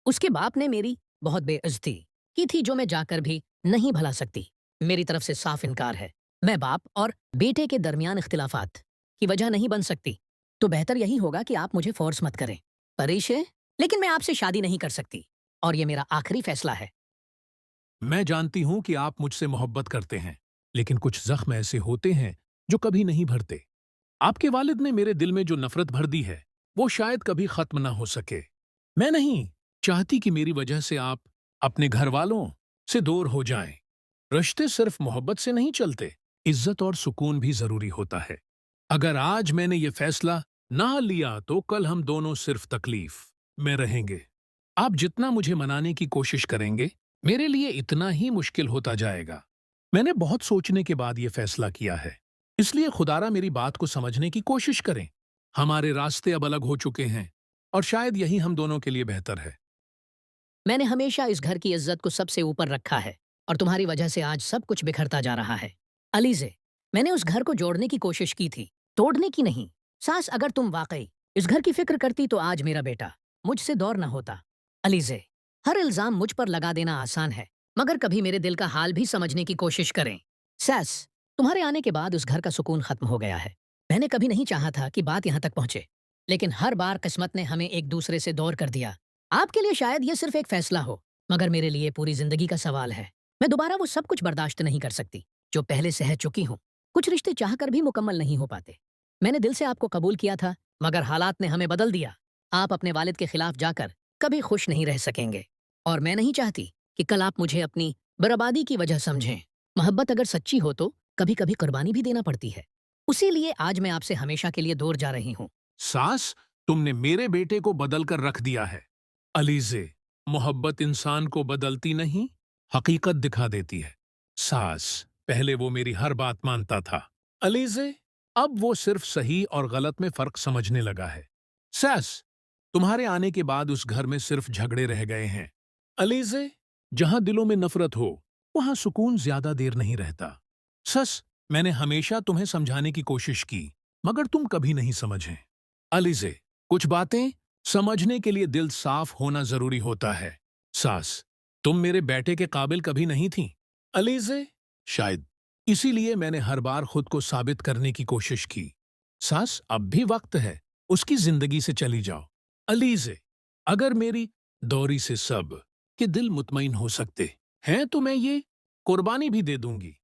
उसके बाप ने मेरी बहुत बेइज्जती की थी जो मैं जाकर भी नहीं भला सकती। मेरी तरफ से साफ इनकार है। मैं बाप और बेटे के दरमियान इख्तिलाफात की वजह नहीं बन सकती। तो बेहतर यही होगा कि आप मुझे फोर्स मत करें। परेश, लेकिन मैं आपसे शादी नहीं कर सकती और ये मेरा आखिरी फैसला है। मैं जानती हूं कि आप मुझसे मोहब्बत करते हैं, लेकिन कुछ जख्म ऐसे होते हैं जो कभी नहीं भरते। आपके वालिद ने मेरे दिल में जो नफरत भर दी है, वो शायद कभी खत्म ना हो सके। मैं नहीं चाहती कि मेरी वजह से आप अपने घर वालों से दूर हो जाएं। रिश्ते सिर्फ मोहब्बत से नहीं चलते, इज्जत और सुकून भी जरूरी होता है। अगर आज मैंने ये फैसला ना लिया तो कल हम दोनों सिर्फ तकलीफ में रहेंगे। आप जितना मुझे मनाने की कोशिश करेंगे, मेरे लिए इतना ही मुश्किल होता जाएगा। मैंने बहुत सोचने के बाद ये फैसला किया है, इसलिए खुदारा मेरी बात को समझने की कोशिश करें। हमारे रास्ते अब अलग हो चुके हैं और शायद यही हम दोनों के लिए बेहतर है। मैंने हमेशा इस घर की इज्जत को सबसे ऊपर रखा है और तुम्हारी वजह से आज सब कुछ बिखरता जा रहा है। अलीजे, मैंने उस घर को जोड़ने की कोशिश की थी, तोड़ने की नहीं। सास, अगर तुम वाकई इस घर की फिक्र करती तो आज मेरा बेटा मुझसे दूर न होता। अलीजे, हर इल्जाम मुझ पर लगा देना आसान है, मगर कभी मेरे दिल का हाल भी समझने की कोशिश करें। सैस, तुम्हारे आने के बाद उस घर का सुकून खत्म हो गया है। मैंने कभी नहीं चाहा था कि बात यहाँ तक पहुंचे, लेकिन हर बार किस्मत ने हमें एक दूसरे से दूर कर दिया। आपके लिए शायद ये सिर्फ एक फैसला हो, मगर मेरे लिए पूरी जिंदगी का सवाल है। मैं दोबारा वो सब कुछ बर्दाश्त नहीं कर सकती जो पहले सह चुकी हूँ। कुछ रिश्ते चाहकर भी मुकम्मल नहीं हो पाते। मैंने दिल से आपको कबूल किया था, मगर हालात ने हमें बदल दिया। आप अपने वालिद के खिलाफ जाकर कभी खुश नहीं रह सकेंगे, और मैं नहीं चाहती कि कल आप मुझे अपनी बर्बादी की वजह समझें। मोहब्बत अगर सच्ची हो तो कभी कभी कुर्बानी भी देना पड़ती है। उसी लिए आज मैं आपसे हमेशा के लिए दूर जा रही हूँ। सास, तुमने मेरे बेटे को बदल कर रख दिया है। अलीजे, मोहब्बत इंसान को बदलती नहीं, हकीकत दिखा देती है। सास, पहले वो मेरी हर बात मानता था। अलीजे, अब वो सिर्फ सही और गलत में फर्क समझने लगा है। सास, तुम्हारे आने के बाद उस घर में सिर्फ झगड़े रह गए हैं। अलीजे, जहां दिलों में नफरत हो, वहां सुकून ज्यादा देर नहीं रहता। सस, मैंने हमेशा तुम्हें समझाने की कोशिश की, मगर तुम कभी नहीं समझे। अलीजे, कुछ बातें समझने के लिए दिल साफ होना जरूरी होता है। सास, तुम मेरे बेटे के काबिल कभी नहीं थी। अलीजे, शायद इसीलिए मैंने हर बार खुद को साबित करने की कोशिश की। सास, अब भी वक्त है, उसकी जिंदगी से चली जाओ। अलीजे, अगर मेरी दौरी से सब के दिल मुतमईन हो सकते हैं तो मैं ये कुर्बानी भी दे दूंगी।